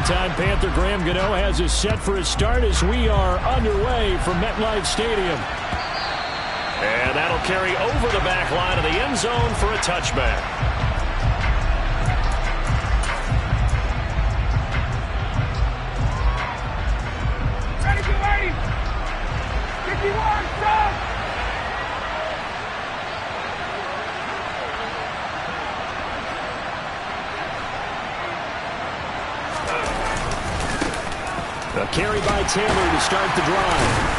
Longtime Panther Graham Gano has us set for a start as we are underway from MetLife Stadium. And that'll carry over the back line of the end zone for a touchback. Ready, get ready. 51, stop. A carry by Taylor to start the drive.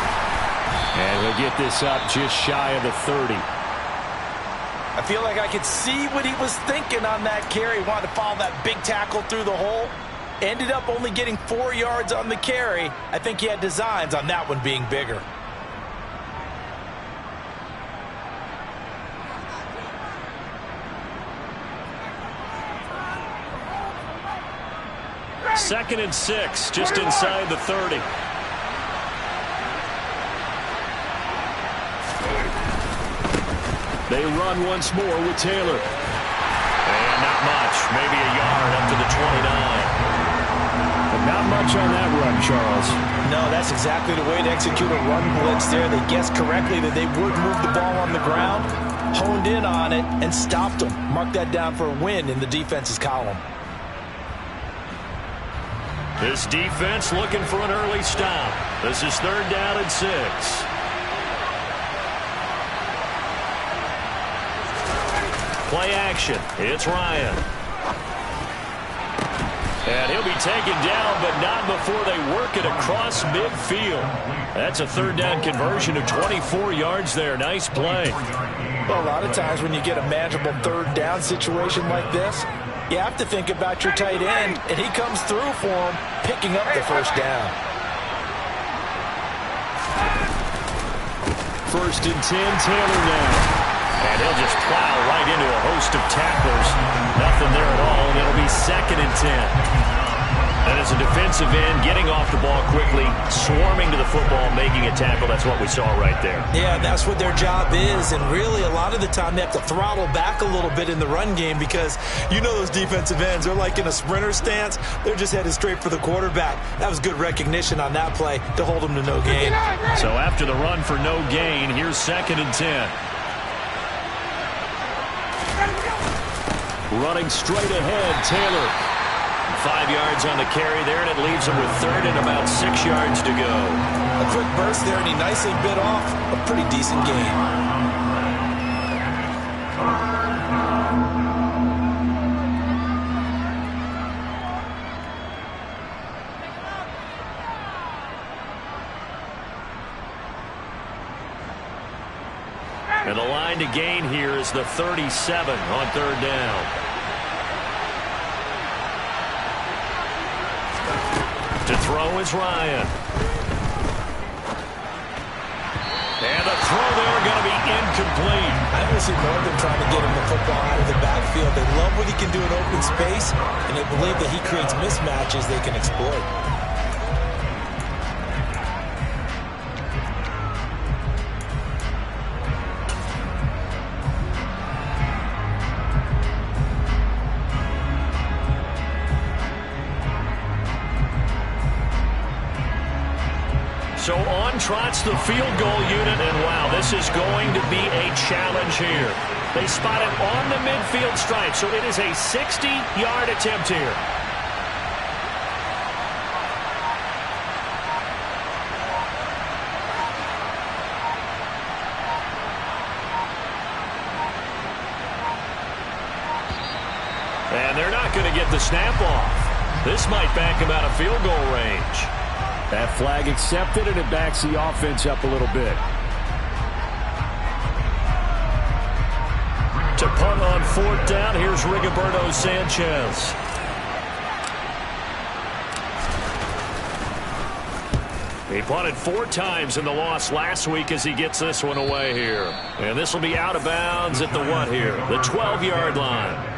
And he'll get this up just shy of the 30. I feel like I could see what he was thinking on that carry. Wanted to follow that big tackle through the hole. Ended up only getting 4 yards on the carry. I think he had designs on that one being bigger. Second and 6, just inside the 30. They run once more with Taylor. And not much, maybe a yard up to the 29. But not much on that run, Charles. No, that's exactly the way to execute a run blitz there. They guessed correctly that they would move the ball on the ground, honed in on it, and stopped them. Mark that down for a win in the defense's column. This defense looking for an early stop. This is 3rd down and 6. Play action. It's Ryan. And he'll be taken down, but not before they work it across midfield. That's a 3rd down conversion of 24 yards there. Nice play. Well, a lot of times when you get a manageable 3rd down situation like this, you have to think about your tight end, and he comes through for him, picking up the 1st down. 1st and 10, Taylor now. And he'll just plow right into a host of tacklers. Nothing there at all, and it'll be 2nd and 10. And as a defensive end, getting off the ball quickly, swarming to the football, making a tackle, that's what we saw right there. Yeah, that's what their job is, and really a lot of the time they have to throttle back a little bit in the run game because you know those defensive ends, they're like in a sprinter stance. They're just headed straight for the quarterback. That was good recognition on that play to hold them to no gain. So after the run for no gain, here's 2nd and 10. Running straight ahead, Taylor. 5 yards on the carry there, and it leaves him with 3rd and about 6 yards to go. A quick burst there, and he nicely bit off a pretty decent gain. And the line to gain here is the 37 on 3rd down. To throw is Ryan. And the throw there going to be incomplete. I don't see more than trying to get him the football out of the backfield. They love what he can do in open space, and they believe that he creates mismatches they can exploit. So on trots the field goal unit, and wow, this is going to be a challenge here. They spot it on the midfield stripe, so it is a 60-yard attempt here. And they're not going to get the snap off. This might back him out of field goal range. That flag accepted, and it backs the offense up a little bit. To punt on 4th down, here's Rigoberto Sanchez. He punted 4 times in the loss last week as he gets this one away here. And this will be out of bounds at the what here? The 12-yard line.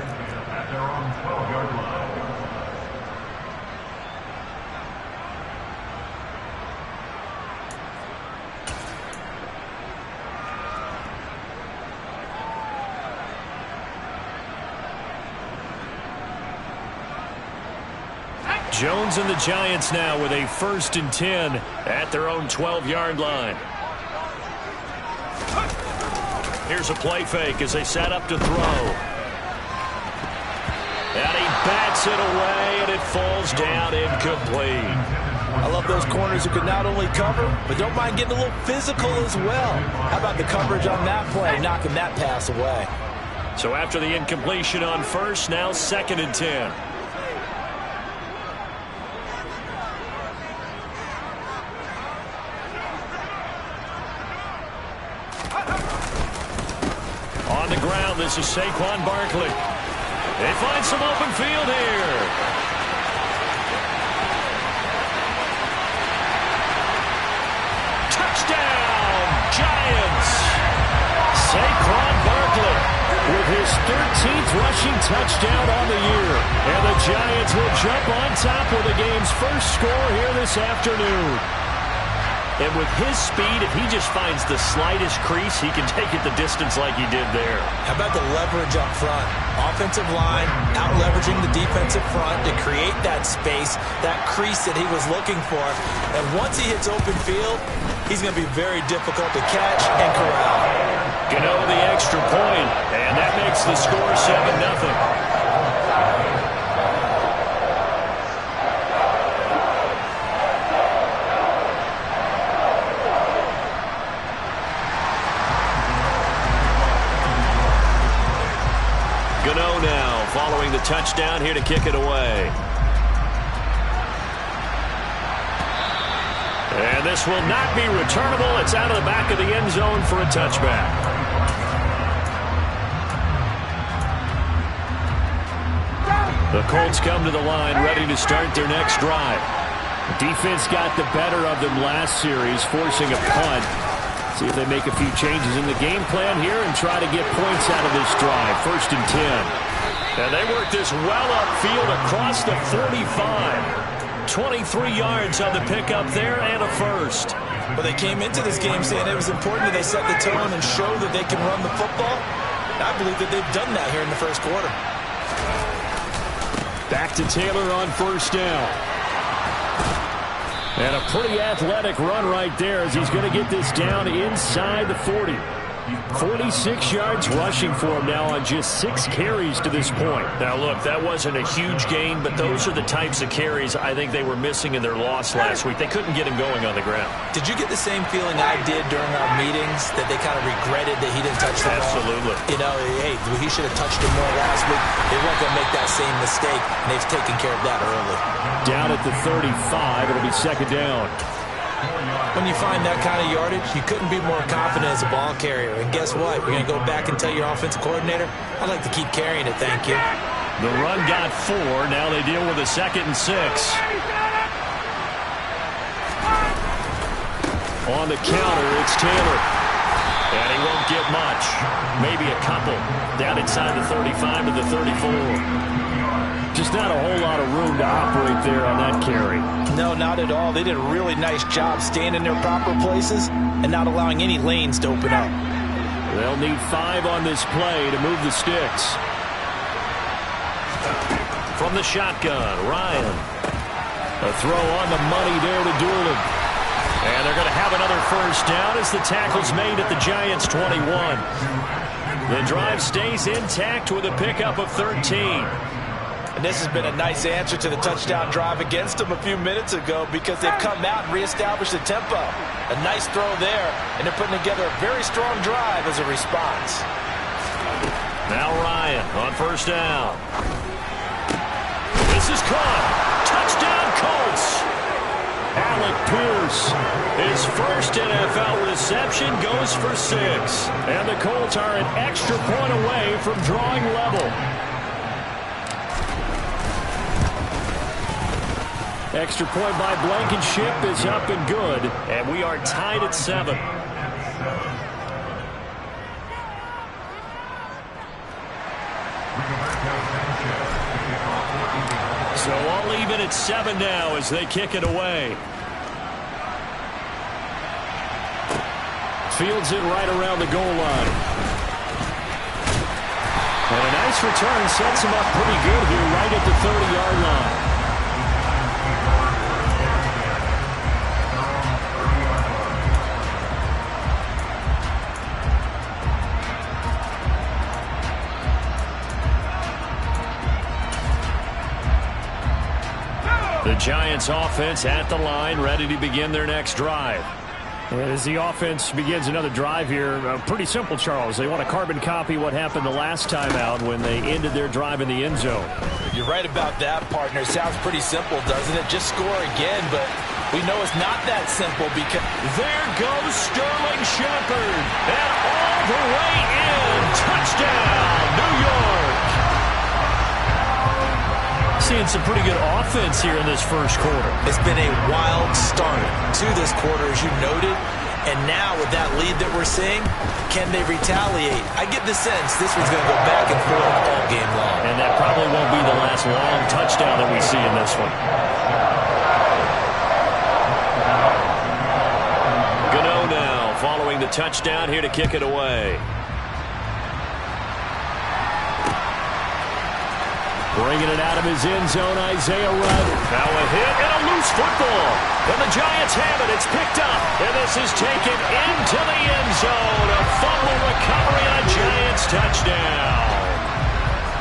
Jones and the Giants now with a 1st and 10 at their own 12-yard line. Here's a play fake as they set up to throw. And he bats it away, and it falls down incomplete. I love those corners who can not only cover, but don't mind getting a little physical as well. How about the coverage on that play, knocking that pass away? So after the incompletion on 1st, now 2nd and 10. On the ground, this is Saquon Barkley. They find some open field here. Touchdown, Giants! Saquon Barkley with his 13th rushing touchdown on the year. And the Giants will jump on top with the game's first score here this afternoon. And with his speed, if he just finds the slightest crease, he can take it the distance like he did there. How about the leverage up front? Offensive line out-leveraging the defensive front to create that space, that crease that he was looking for. And once he hits open field, he's going to be very difficult to catch and corral. Gano the extra point, and that makes the score 7-0. Gano now following the touchdown here to kick it away. And this will not be returnable. It's out of the back of the end zone for a touchback. The Colts come to the line ready to start their next drive. The defense got the better of them last series, forcing a punt. See if they make a few changes in the game plan here and try to get points out of this drive. 1st and 10. And they work this well upfield across the 45. 23 yards on the pickup there and a 1st. But they came into this game saying it was important that they set the tone and show that they can run the football. I believe that they've done that here in the 1st quarter. Back to Taylor on 1st down. And a pretty athletic run right there as he's going to get this down inside the 40. 46 yards rushing for him now on just 6 carries to this point. Now, look, that wasn't a huge gain, but those are the types of carries I think they were missing in their loss last week. They couldn't get him going on the ground. Did you get the same feeling I did during our meetings, that they kind of regretted that he didn't touch the ball? Absolutely. You know, hey, he should have touched it more last week. They weren't going to make that same mistake, and they've taken care of that early. Down at the 35, it'll be 2nd down. When you find that kind of yardage, you couldn't be more confident as a ball carrier. And guess what? You're going to go back and tell your offensive coordinator, I'd like to keep carrying it, thank you. The run got 4. Now they deal with a 2nd and 6. On the counter, it's Taylor. And he won't get much. Maybe a couple. Down inside the 35 to the 34. Just not a whole lot of room to operate there on that carry. No, not at all. They did a really nice job staying in their proper places and not allowing any lanes to open up. They'll need 5 on this play to move the sticks. From the shotgun, Ryan. A throw on the money there to Doolin. And they're going to have another 1st down as the tackle's made at the Giants' 21. The drive stays intact with a pickup of 13. And this has been a nice answer to the touchdown drive against them a few minutes ago because they've come out and reestablished the tempo. A nice throw there, and they're putting together a very strong drive as a response. Now Ryan on 1st down. This is caught. Touchdown, Colts. Alec Pierce, his first NFL reception, goes for 6. And the Colts are an extra point away from drawing level. Extra point by Blankenship is up and good. And we are tied at 7. So all even at 7 now as they kick it away. Fields it right around the goal line. And a nice return sets him up pretty good here right at the 30-yard line. Giants offense at the line, ready to begin their next drive. And as the offense begins another drive here, pretty simple, Charles. They want to carbon copy what happened the last time out when they ended their drive in the end zone. You're right about that, partner. Sounds pretty simple, doesn't it? Just score again, but we know it's not that simple because there goes Sterling Shepard. And all the way in. Touchdown, New York. Seeing some pretty good offense here in this first quarter. It's been a wild start to this quarter, as you noted. And now with that lead that we're seeing, can they retaliate? I get the sense this one's going to go back and forth all game long. And that probably won't be the last long touchdown that we see in this one. Gano now following the touchdown here to kick it away. Bringing it out of his end zone, Isaiah Rudd. Now a hit and a loose football. And the Giants have it. It's picked up. And this is taken into the end zone. A fumble recovery and a Giants touchdown.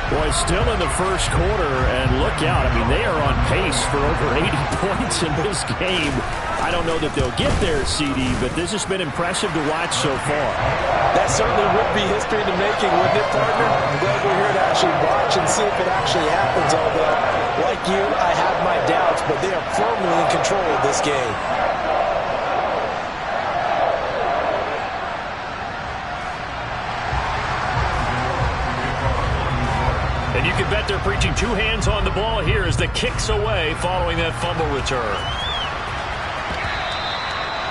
Boy, still in the first quarter, and look out. I mean, they are on pace for over 80 points in this game. I don't know that they'll get there, CD, but this has been impressive to watch so far. That certainly would be history in the making, wouldn't it, partner? I'm glad we're here to actually watch and see if it actually happens, although, like you, I have my doubts, but they are firmly in control of this game. And you can bet they're preaching two hands on the ball here as the kick's away following that fumble return.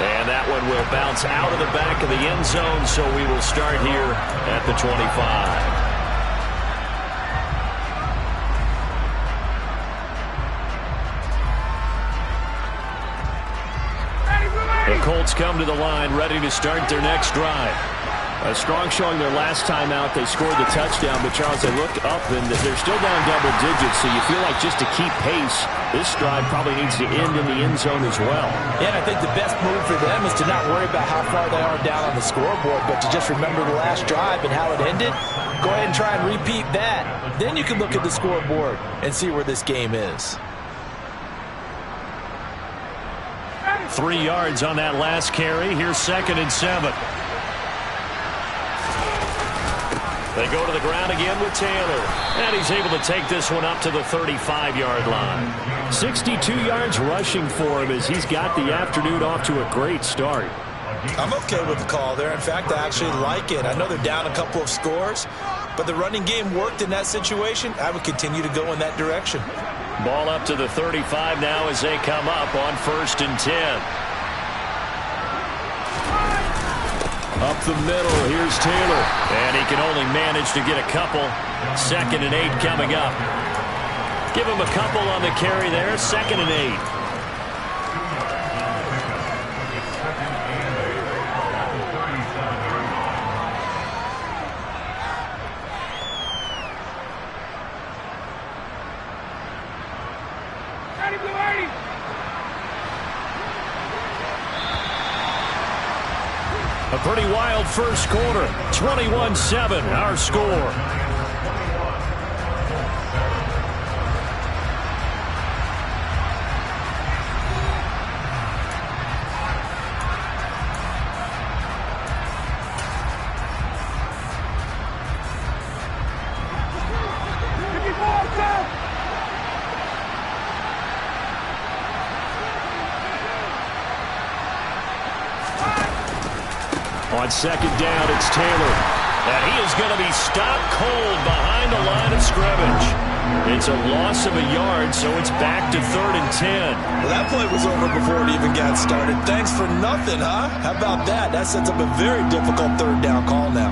And that one will bounce out of the back of the end zone, so we will start here at the 25. The Colts come to the line, ready to start their next drive. A strong showing their last time out. They scored the touchdown, but Charles, they look up and they're still down double digits, so you feel like just to keep pace, this drive probably needs to end in the end zone as well. Yeah, and I think the best move for them is to not worry about how far they are down on the scoreboard, but to just remember the last drive and how it ended. Go ahead and try and repeat that. Then you can look at the scoreboard and see where this game is. 3 yards on that last carry. Here's 2nd and 7. They go to the ground again with Taylor. And he's able to take this one up to the 35-yard line. 62 yards rushing for him as he's got the afternoon off to a great start. I'm okay with the call there. In fact, I actually like it. I know they're down a couple of scores, but the running game worked in that situation. I would continue to go in that direction. Ball up to the 35 now as they come up on 1st and 10. Up the middle, here's Taylor. And he can only manage to get a couple. 2nd and 8 coming up. Give him a couple on the carry there. 2nd and 8. A pretty wild first quarter. 21-7, our score. On 2nd down, it's Taylor. And he is going to be stopped cold behind the line of scrimmage. It's a loss of a yard, so it's back to 3rd and 10. Well, that play was over before it even got started. Thanks for nothing, huh? How about that? That sets up a very difficult 3rd down call now.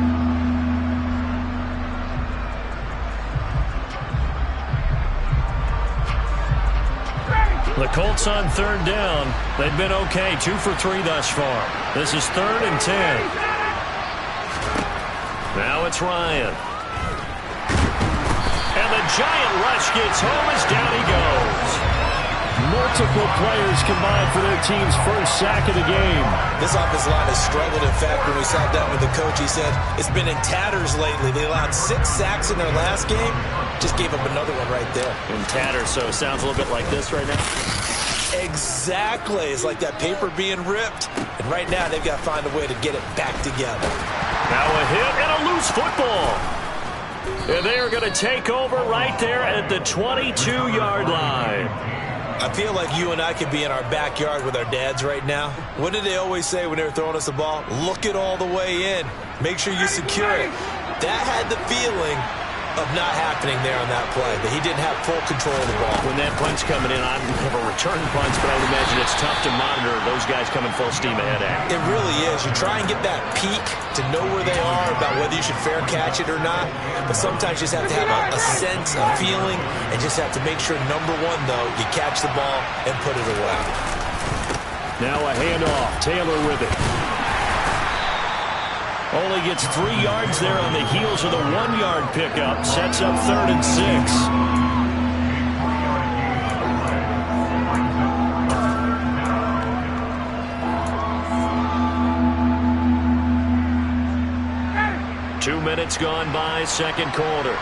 The Colts on 3rd down. They've been okay, 2 for 3 thus far. This is 3rd and 10. Now it's Ryan. And the giant rush gets home as down he goes. Multiple players combined for their team's first sack of the game. This offensive line has struggled. In fact, when we sat down with the coach, he said it's been in tatters lately. They allowed 6 sacks in their last game. Just gave up another one right there. In tatters, so it sounds a little bit like this right now. Exactly. It's like that paper being ripped. And right now, they've got to find a way to get it back together. Now a hit and a loose football. And they are going to take over right there at the 22-yard line. I feel like you and I could be in our backyard with our dads right now. What did they always say when they were throwing us the ball? Look it all the way in. Make sure you secure it. That had the feeling of not happening there on that play, that he didn't have full control of the ball. When that punch coming in, I don't have a return punch, but I would imagine it's tough to monitor those guys coming full steam ahead at. It really is. You try and get that peek to know where they are, about whether you should fair catch it or not, but sometimes you just have to have a sense, a feeling, and just have to make sure, number one, though, you catch the ball and put it away. Now a handoff. Taylor with it. Only gets 3 yards there on the heels of the 1-yard pickup. Sets up 3rd and 6. Two minutes gone by, second quarter.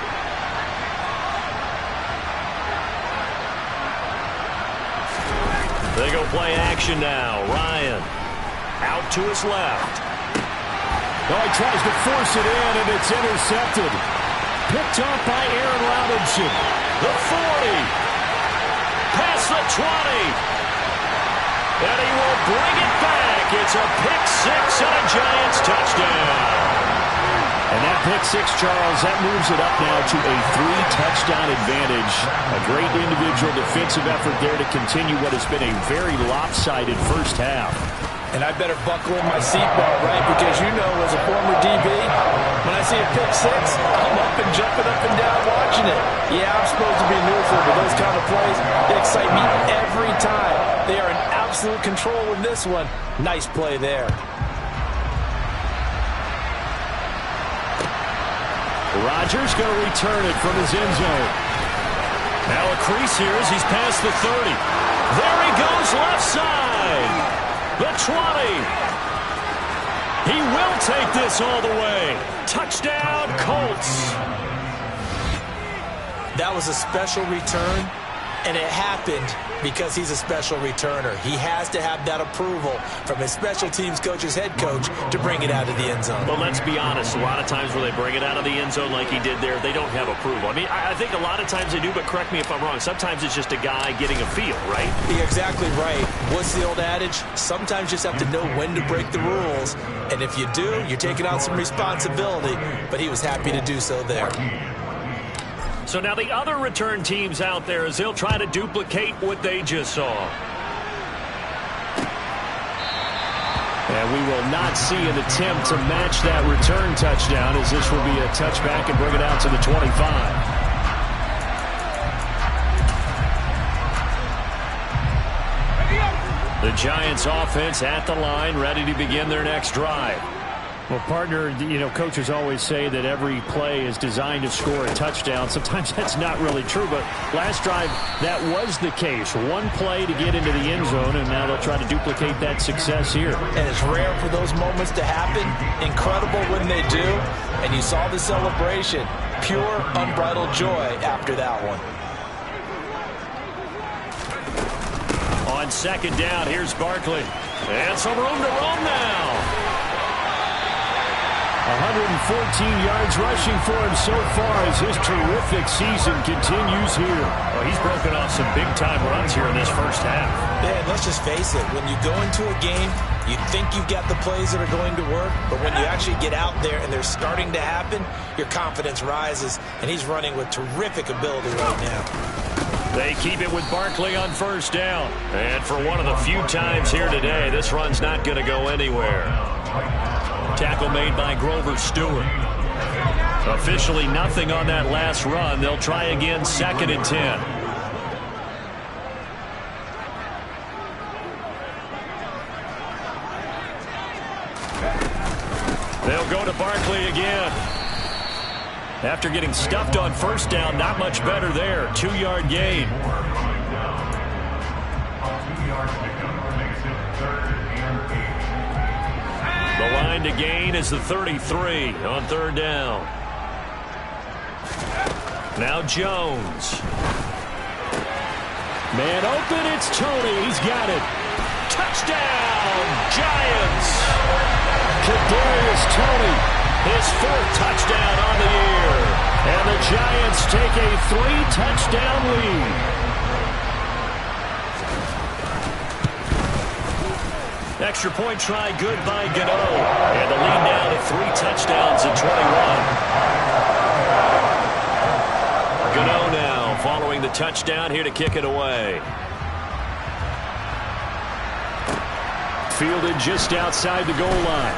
They go play action now. Ryan out to his left. Oh, he tries to force it in, and it's intercepted. Picked off by Aaron Robinson. The 40. Past the 20. And he will bring it back. It's a pick six and a Giants touchdown. And that pick six, Charles, that moves it up now to a 3-touchdown advantage. A great individual defensive effort there to continue what has been a very lopsided first half. And I better buckle in my seatbelt, right? Because you know, as a former DB, when I see a pick six, I'm up and jumping up and down watching it. Yeah, I'm supposed to be neutral, but those kind of plays, they excite me every time. They are in absolute control in this one. Nice play there. Rodgers going to return it from his end zone. Now a crease here as he's past the 30. There he goes, left side. The 20. He will take this all the way. Touchdown, Colts. That was a special return, and it happened because he's a special returner. He has to have that approval from his special teams coach's head coach to bring it out of the end zone. Well, let's be honest. A lot of times when they bring it out of the end zone like he did there, they don't have approval. I mean, I think a lot of times they do, but correct me if I'm wrong. Sometimes it's just a guy getting a feel, right? You're exactly right. What's the old adage? Sometimes you just have to know when to break the rules. And if you do, you're taking on some responsibility. But he was happy to do so there. So now the other return teams out there as they'll try to duplicate what they just saw. And we will not see an attempt to match that return touchdown, as this will be a touchback and bring it out to the 25. The Giants offense at the line, ready to begin their next drive. Well, partner, you know, coaches always say that every play is designed to score a touchdown. Sometimes that's not really true, but last drive, that was the case. One play to get into the end zone, and now they'll try to duplicate that success here. And it's rare for those moments to happen. Incredible when they do. And you saw the celebration. Pure, unbridled joy after that one. On second down, here's Barkley. And some room to roam now. 114 yards rushing for him so far as his terrific season continues here. Well, he's broken off some big-time runs here in this first half. Yeah, let's just face it. When you go into a game, you think you've got the plays that are going to work, but when you actually get out there and they're starting to happen, your confidence rises, and he's running with terrific ability right now. They keep it with Barkley on first down. And for one of the few times here today, this run's not going to go anywhere. Tackle made by Grover Stewart. Officially nothing on that last run. They'll try again, 2nd and 10. They'll go to Barkley again. After getting stuffed on first down, not much better there. 2-yard gain. The line to gain is the 33 on 3rd down. Now Jones. Man open, it's Tony. He's got it. Touchdown, Giants! Kadarius Toney, his 4th touchdown on the year. And the Giants take a 3-touchdown lead. Extra point try good by Gano. And the lead now to 3 touchdowns at 21. Gano now following the touchdown here to kick it away. Fielded just outside the goal line.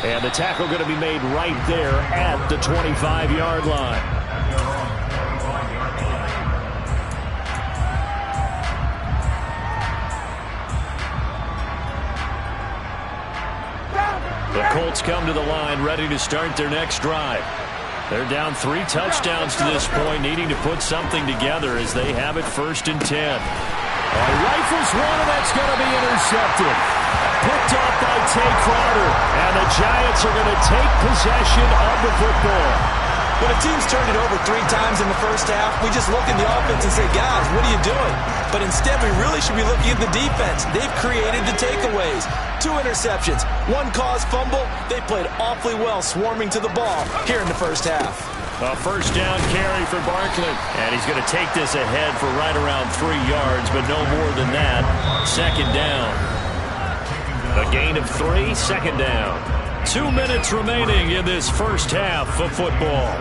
And the tackle going to be made right there at the 25-yard line. The Colts come to the line ready to start their next drive. They're down 3 touchdowns to this point, needing to put something together as they have it 1st and 10. Rifles one, and that's going to be intercepted. Picked off by Tay Crowder, and the Giants are going to take possession of the football. When a team's turned it over 3 times in the first half, we just look in the offense and say, guys, what are you doing? But instead, we really should be looking at the defense. They've created the takeaways. 2 interceptions, 1 caused fumble. They played awfully well swarming to the ball here in the first half. A 1st down carry for Barkley. And he's going to take this ahead for right around 3 yards, but no more than that. 2nd down. A gain of 3, 2nd down. 2 minutes remaining in this first half of football.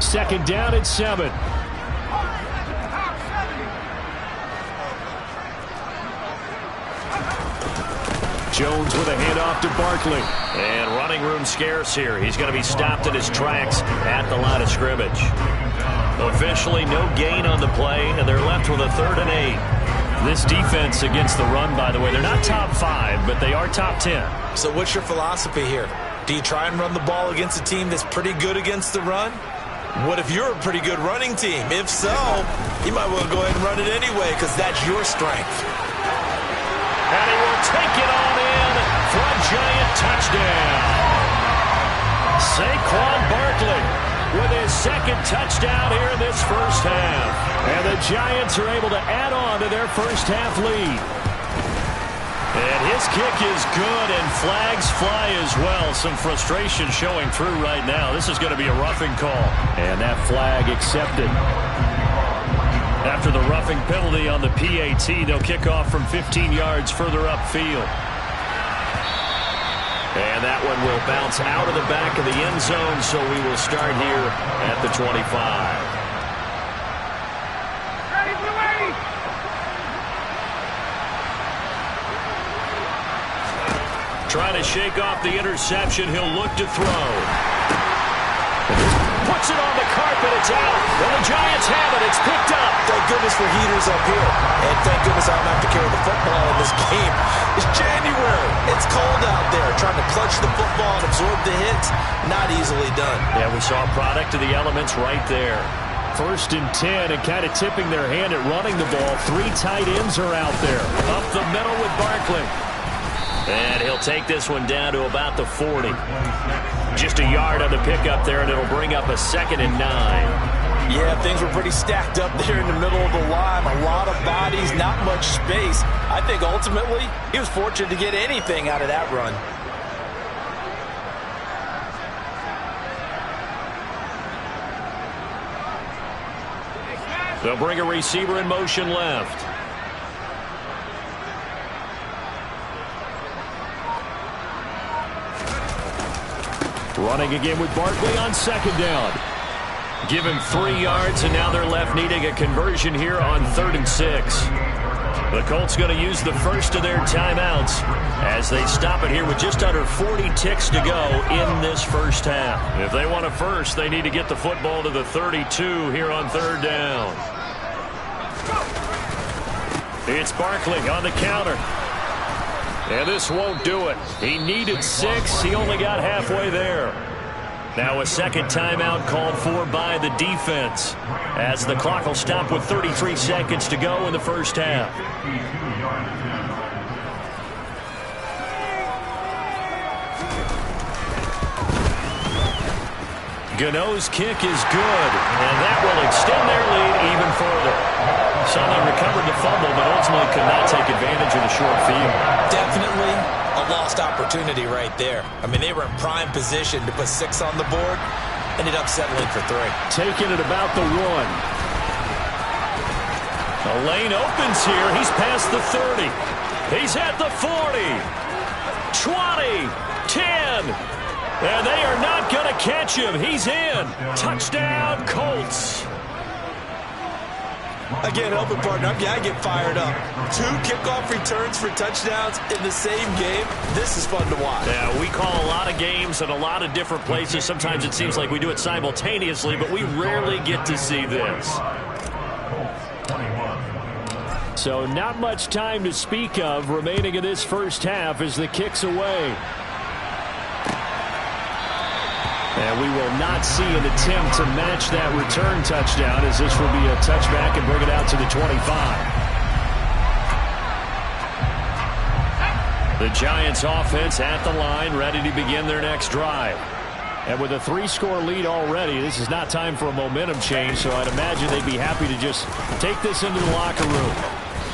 Second down at 7. Jones with a handoff to Barkley. And running room scarce here. He's going to be stopped in his tracks at the line of scrimmage. Officially no gain on the play, and they're left with a 3rd and 8. This defense against the run, by the way, they're not top 5, but they are top 10. So what's your philosophy here? Do you try and run the ball against a team that's pretty good against the run? What if you're a pretty good running team? If so, you might want to go ahead and run it anyway because that's your strength. And he will take it on in for a Giant touchdown. Saquon Barkley with his 2nd touchdown here in this first half. And the Giants are able to add on to their first half lead. And his kick is good, and flags fly as well. Some frustration showing through right now. This is going to be a roughing call. And that flag accepted. After the roughing penalty on the PAT, they'll kick off from 15 yards further upfield. And that one will bounce out of the back of the end zone, so we will start here at the 25. Ready, blue 80! Trying to shake off the interception. He'll look to throw. Puts it on the carpet. It's out. And the Giants have it. It's picked up. Thank goodness for heaters up here. And thank goodness I don't have to carry the football in this game. It's January. It's cold out there. Trying to clutch the football and absorb the hits, not easily done. Yeah, we saw a product of the elements right there. 1st and 10, and kind of tipping their hand at running the ball. 3 tight ends are out there. Up the middle with Barkley. And he'll take this one down to about the 40. Just a yard on the pickup there, and it'll bring up a 2nd and 9. Yeah, things were pretty stacked up there in the middle of the line. A lot of bodies, not much space. I think ultimately he was fortunate to get anything out of that run. They'll bring a receiver in motion left. Running again with Barkley on 2nd down. Give him 3 yards, and now they're left needing a conversion here on 3rd and 6. The Colts going to use the first of their timeouts as they stop it here with just under 40 ticks to go in this first half. If they want a first, they need to get the football to the 32 here on 3rd down. It's Barkley on the counter. And this won't do it. He needed 6. He only got halfway there. Now a 2nd timeout called for by the defense as the clock will stop with 33 seconds to go in the first half. Gano's kick is good, and that will extend their lead even further. So they recovered the fumble, but ultimately could not take advantage of the short field. Definitely a lost opportunity right there. I mean, they were in prime position to put 6 on the board. Ended up settling for 3. Taking it about the 1. The lane opens here. He's past the 30. He's at the 40. 20. 10. And they are not going to catch him. He's in. Touchdown, Colts. Again, helping partner, I get fired up. 2 kickoff returns for touchdowns in the same game. This is fun to watch. Yeah, we call a lot of games at a lot of different places. Sometimes it seems like we do it simultaneously, but we rarely get to see this. So not much time to speak of remaining in this first half as the kick's away. And we will not see an attempt to match that return touchdown, as this will be a touchback and bring it out to the 25. The Giants offense at the line, ready to begin their next drive. And with a 3-score lead already, this is not time for a momentum change, so I'd imagine they'd be happy to just take this into the locker room.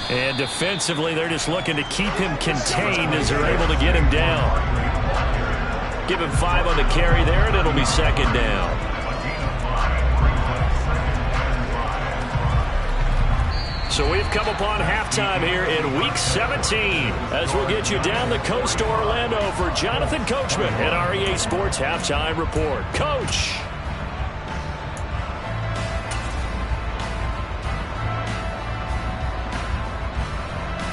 And defensively, they're just looking to keep him contained as they're able to get him down. Give him 5 on the carry there, and it'll be second down. So we've come upon halftime here in Week 17 as we'll get you down the coast to Orlando for Jonathan Coachman at our EA Sports Halftime Report. Coach.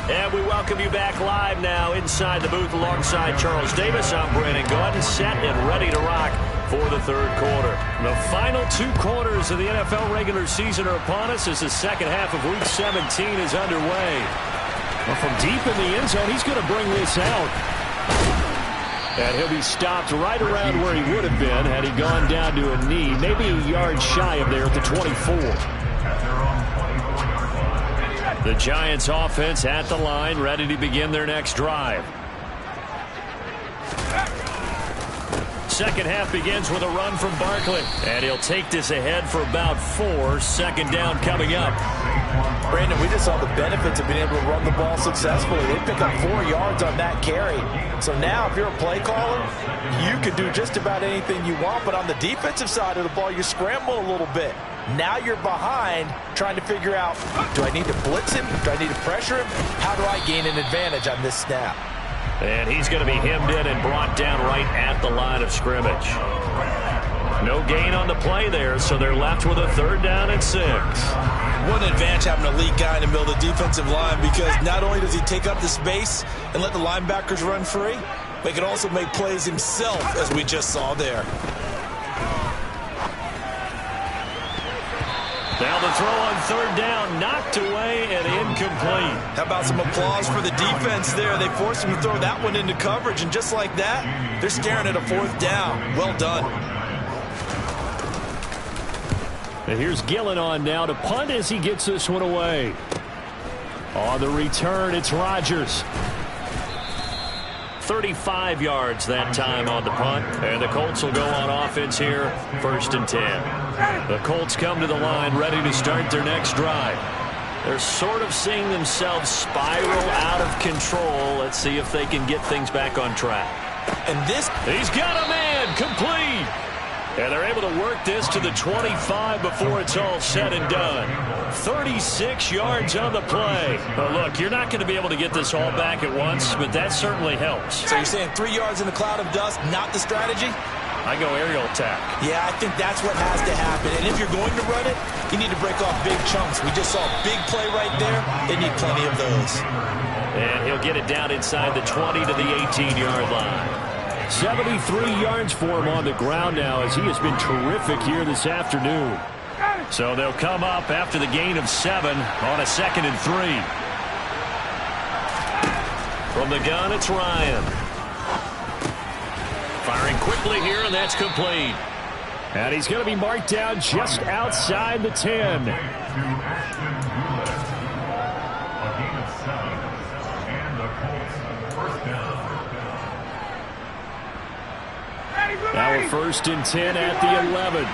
And we welcome you back live now inside the booth alongside Charles Davis. I'm Brandon Gaudin, set and ready to rock for the third quarter. The final 2 quarters of the NFL regular season are upon us as the second half of Week 17 is underway. Well, from deep in the end zone, he's going to bring this out. And he'll be stopped right around where he would have been had he gone down to a knee, maybe a yard shy of there at the 24. The Giants offense at the line, ready to begin their next drive. Second half begins with a run from Barkley. And he'll take this ahead for about 4. Second down coming up. Brandon, we just saw the benefits of being able to run the ball successfully. They pick up 4 yards on that carry. So now if you're a play caller, you can do just about anything you want. But on the defensive side of the ball, you scramble a little bit. Now you're behind trying to figure out, do I need to blitz him? Do I need to pressure him? How do I gain an advantage on this snap? And he's going to be hemmed in and brought down right at the line of scrimmage. No gain on the play there, so they're left with a 3rd down and 6. What an advantage having an elite guy in the middle of the defensive line, because not only does he take up the space and let the linebackers run free, but he can also make plays himself, as we just saw there. Now the throw on 3rd down, knocked away and incomplete. How about some applause for the defense there? They forced him to throw that one into coverage, and just like that, they're staring at a 4th down. Well done. And here's Gillen on now to punt as he gets this one away. On the return, it's Rodgers. 35 yards that time on the punt. And the Colts will go on offense here, 1st and 10. The Colts come to the line ready to start their next drive. They're sort of seeing themselves spiral out of control. Let's see if they can get things back on track. And this, he's got a man, complete. And they're able to work this to the 25 before it's all said and done. 36 yards on the play. But look, you're not going to be able to get this all back at once, but that certainly helps. So you're saying 3 yards in the cloud of dust, not the strategy? I go aerial attack. Yeah, I think that's what has to happen. And if you're going to run it, you need to break off big chunks. We just saw a big play right there. They need plenty of those. And he'll get it down inside the 20 to the 18-yard line. 73 yards for him on the ground now as he has been terrific here this afternoon. So they'll come up after the gain of 7 on a 2nd and 3. From the gun, it's Ryan. Firing quickly here, and that's complete. And he's going to be marked down just outside the 10. Ready, Blue Now a 1st and 10 at the 11.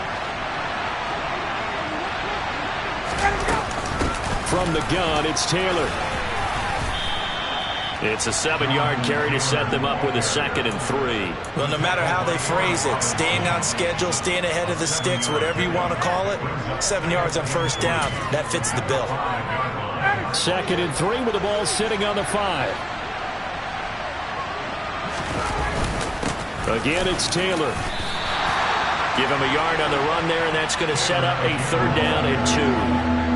From the gun, it's Taylor. It's a 7-yard carry to set them up with a 2nd and 3. Well, no matter how they phrase it, staying on schedule, staying ahead of the sticks, whatever you want to call it, 7 yards on 1st down, that fits the bill. 2nd and 3 with the ball sitting on the 5. Again, it's Taylor. Give him a yard on the run there, and that's going to set up a 3rd down and 2.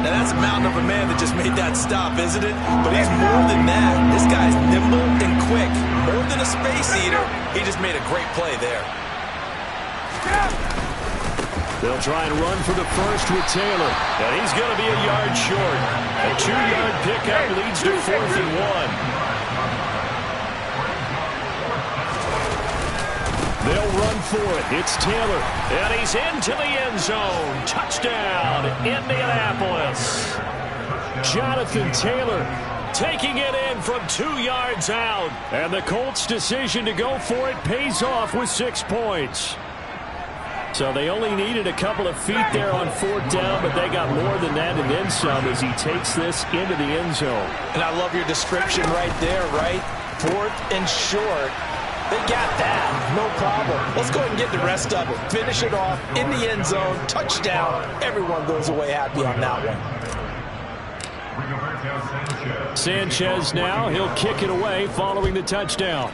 Now, that's a mountain of a man that just made that stop, isn't it? But he's more than that. This guy's nimble and quick. More than a space eater. He just made a great play there. They'll try and run for the 1st with Taylor. And he's going to be a yard short. A 2-yard pickup leads to 4th and 1. They'll run for it. It's Taylor. And he's into the end zone. Touchdown, Indianapolis. Jonathan Taylor taking it in from 2 yards out. And the Colts' decision to go for it pays off with 6 points. So they only needed a couple of feet there on 4th down, but they got more than that and then some as he takes this into the end zone. And I love your description right there, right? 4th and short. They got that. No problem. Let's go ahead and get the rest of it. Finish it off in the end zone. Touchdown. Everyone goes away happy on that one. Sanchez now. He'll kick it away following the touchdown.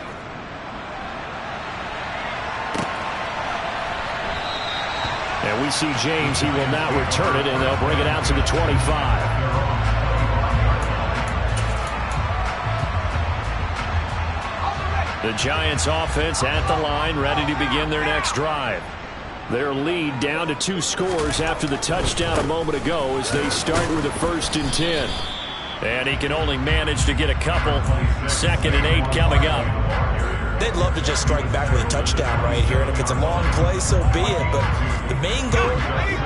And we see James. He will not return it, and they'll bring it out to the 25. The Giants offense at the line, ready to begin their next drive. Their lead down to 2 scores after the touchdown a moment ago as they start with a 1st and 10. And he can only manage to get a couple. 2nd and 8 coming up. They'd love to just strike back with a touchdown right here, and if it's a long play, so be it. But the main goal,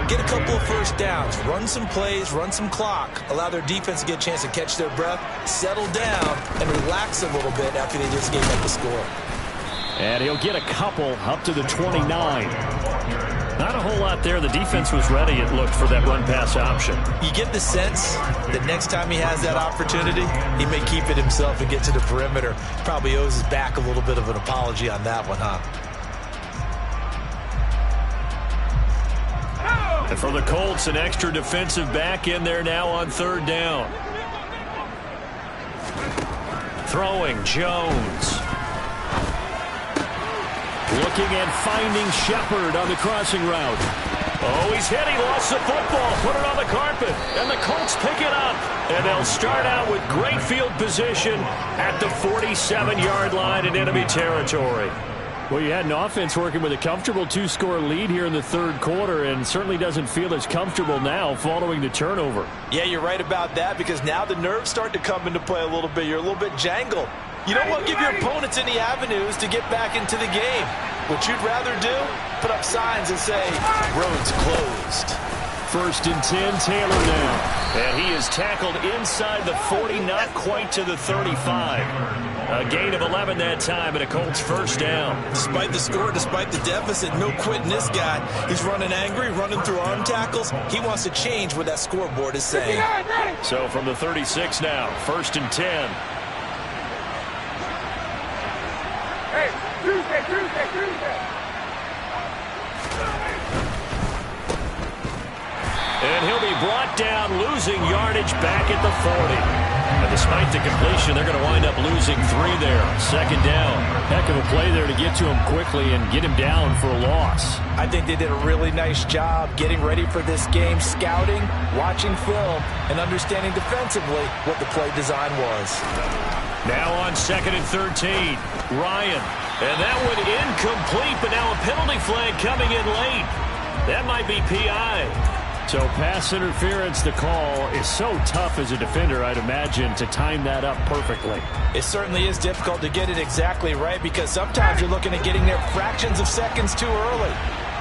get a couple of 1st downs, run some plays, run some clock, allow their defense to get a chance to catch their breath, settle down, and relax a little bit after they just gave up the score. And he'll get a couple up to the 29. Not a whole lot there. The defense was ready, it looked, for that run-pass option. You get the sense that next time he has that opportunity, he may keep it himself and get to the perimeter. Probably owes his back a little bit of an apology on that one, huh? And for the Colts, an extra defensive back in there now on 3rd down. Throwing, Jones. Looking and finding Shepard on the crossing route. Oh, he's hit. He lost the football. Put it on the carpet. And the Colts pick it up. And they'll start out with great field position at the 47-yard line in enemy territory. Well, you had an offense working with a comfortable 2-score lead here in the 3rd quarter and certainly doesn't feel as comfortable now following the turnover. Yeah, you're right about that because now the nerves start to come into play a little bit. You're a little bit jangled. You don't want to give your opponents any avenues to get back into the game. What you'd rather do, put up signs and say, road's closed. 1st and 10, Taylor now. And he is tackled inside the 40, not quite to the 35. A gain of 11 that time and a Colts 1st down. Despite the score, despite the deficit, no quitting this guy. He's running angry, running through arm tackles. He wants to change what that scoreboard is saying. So from the 36 now, 1st and 10. Hey, Tuesday. And he'll be brought down, losing yardage back at the 40. And despite the completion, they're going to wind up losing 3 there. 2nd down. Heck of a play there to get to him quickly and get him down for a loss. I think they did a really nice job getting ready for this game, scouting, watching film, and understanding defensively what the play design was. Now on 2nd and 13, Ryan. And that one incomplete, but now a penalty flag coming in late. That might be PI. So pass interference, the call is so tough as a defender, I'd imagine, to time that up perfectly. It certainly is difficult to get it exactly right because sometimes you're looking at getting there fractions of seconds too early.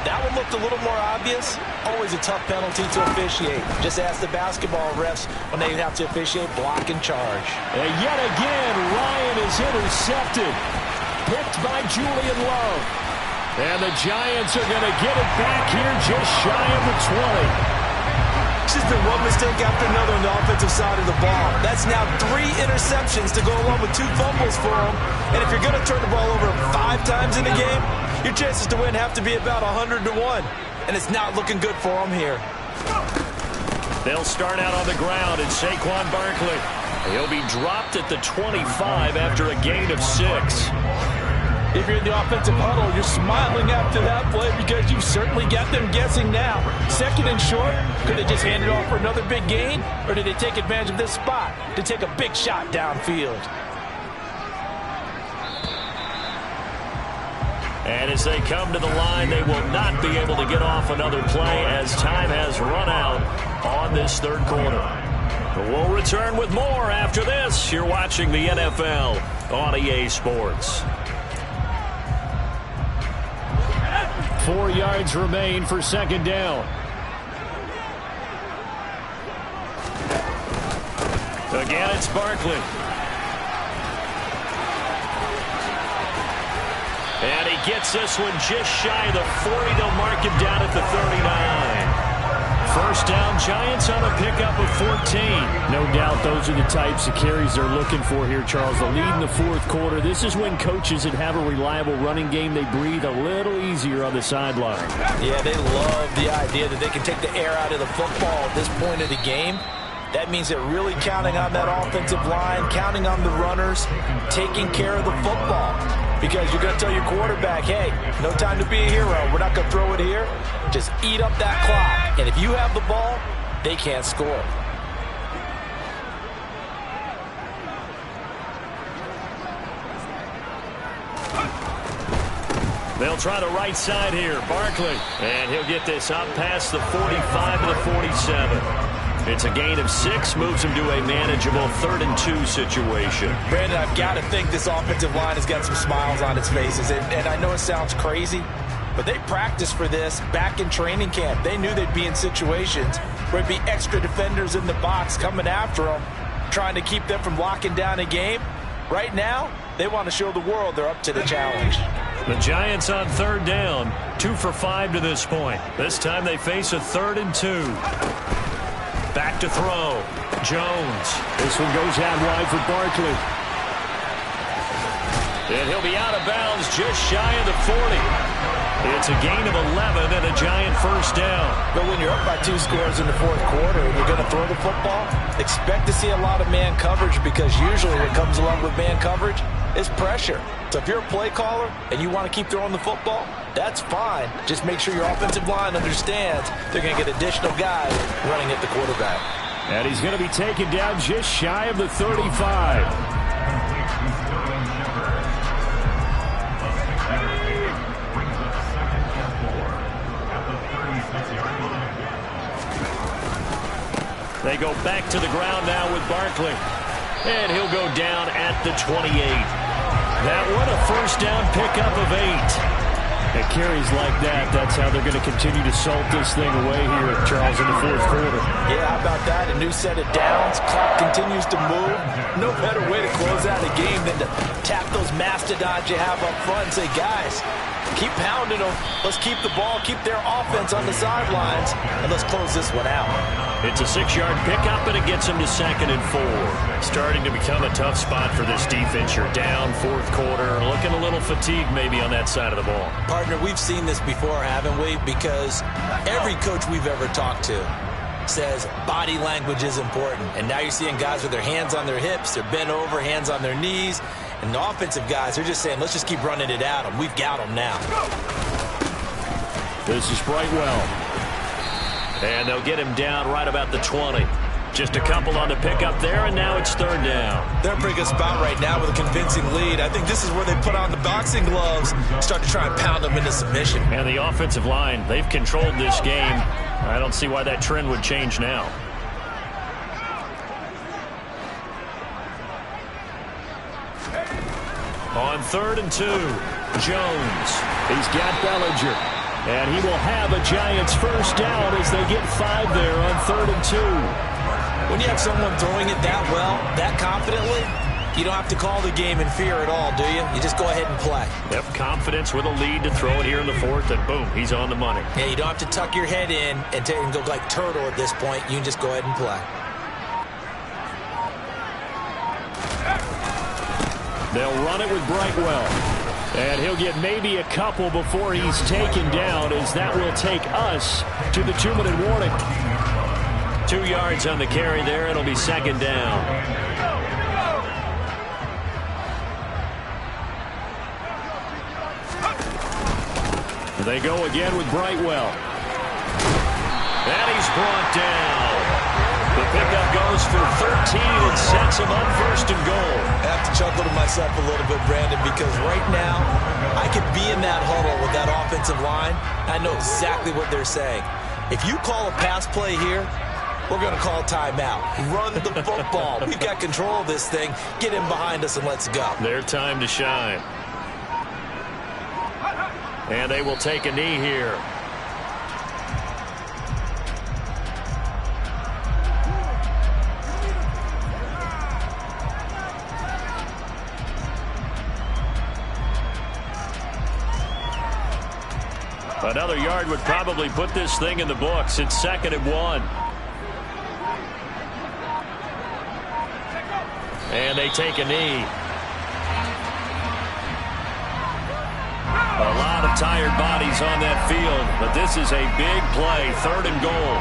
That one looked a little more obvious. Always a tough penalty to officiate. Just ask the basketball refs when they have to officiate block and charge. And yet again, Ryan is intercepted. Picked by Julian Love. And the Giants are going to get it back here just shy of the 20. It's just been one mistake after another on the offensive side of the ball. That's now 3 interceptions to go along with 2 fumbles for them. And if you're going to turn the ball over 5 times in the game, your chances to win have to be about 100 to 1. And it's not looking good for them here. They'll start out on the ground, and Saquon Barkley. He'll be dropped at the 25 after a gain of 6. If you're in the offensive huddle, you're smiling after that play because you've certainly got them guessing now. 2nd and short, could they just hand it off for another big gain? Or did they take advantage of this spot to take a big shot downfield? And as they come to the line, they will not be able to get off another play as time has run out on this 3rd quarter. But we'll return with more after this. You're watching the NFL on EA Sports. 4 yards remain for 2nd down. Again, it's Barkley. And he gets this one just shy of the 40. They'll mark him down at the 39. 1st down, Giants on a pickup of 14. No doubt those are the types of carries they're looking for here, Charles. The lead in the 4th quarter. This is when coaches that have a reliable running game, they breathe a little easier on the sideline. Yeah, they love the idea that they can take the air out of the football at this point of the game. That means they're really counting on that offensive line, counting on the runners, taking care of the football. Because you're going to tell your quarterback, hey, no time to be a hero. We're not going to throw it here. Just eat up that clock. And if you have the ball, they can't score. They'll try the right side here. Barkley. And he'll get this up past the 45 to the 47. It's a gain of 6, moves him to a manageable 3rd and 2 situation. Brandon, I've got to think this offensive line has got some smiles on its faces. And I know it sounds crazy, but they practiced for this back in training camp. They knew they'd be in situations where there'd be extra defenders in the box coming after them, trying to keep them from locking down a game. Right now, they want to show the world they're up to the challenge. The Giants on 3rd down, 2 for 5 to this point. This time they face a 3rd and 2. Back to throw. Jones. This one goes out wide for Barkley. And he'll be out of bounds just shy of the 40. It's a gain of 11 and a Giant 1st down. But when you're up by 2 scores in the 4th quarter and you're going to throw the football, expect to see a lot of man coverage because usually what comes along with man coverage is pressure. So if you're a play caller and you want to keep throwing the football, that's fine. Just make sure your offensive line understands they're going to get additional guys running at the quarterback. And he's going to be taken down just shy of the 35. They go back to the ground now with Barkley. And he'll go down at the 28. That one a 1st down pickup of 8. At carries like that, that's how they're going to continue to salt this thing away here, Charles, in the 4th quarter. Yeah, how about that? A new set of downs. Clock continues to move. No better way to close out a game than to tap those mastodons you have up front and say, guys, keep pounding them. Let's keep the ball, keep their offense on the sidelines, and let's close this one out. It's a 6-yard pickup, and it gets them to 2nd and 4. Starting to become a tough spot for this defense. You're down 4th quarter, looking a little fatigued maybe on that side of the ball. Partner, we've seen this before, haven't we? Because every coach we've ever talked to says body language is important. And now you're seeing guys with their hands on their hips, they're bent over, hands on their knees. And the offensive guys, they're just saying, let's just keep running it at them. We've got them now. This is Brightwell. And they'll get him down right about the 20. Just a couple on the pickup there, and now it's 3rd down. They're in a pretty good spot right now with a convincing lead. I think this is where they put on the boxing gloves, start to try and pound them into submission. And the offensive line, they've controlled this game. I don't see why that trend would change now. On 3rd and 2, Jones. He's got Bellinger. And he will have a Giants 1st down as they get 5 there on 3rd and 2. When you have someone throwing it that well, that confidently, You don't have to call the game in fear at all, do you? You just go ahead and play. Yep, confidence with a lead to throw it here in the fourth, and boom, he's on the money. Yeah, you don't have to tuck your head in and go like turtle at this point. You can just go ahead and play. They'll run it with Brightwell. And he'll get maybe a couple before he's taken down, as that will take us to the 2-minute warning. 2 yards on the carry there. It'll be second down. They go again with Brightwell. And he's brought down. The pickup goes for 13 and sets him up first and goal. I have to chuckle to myself a little bit, Brandon, because right now I could be in that huddle with that offensive line. I know exactly what they're saying. If you call a pass play here, we're going to call timeout. Run the football. We've got control of this thing. Get him behind us and let's go. Their time to shine. And they will take a knee here. Another yard would probably put this thing in the books. It's 2nd and 1. And they take a knee. A lot of tired bodies on that field, but this is a big play, 3rd and goal.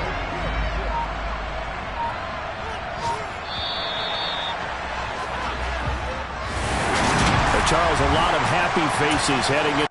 Charles, a lot of happy faces heading in.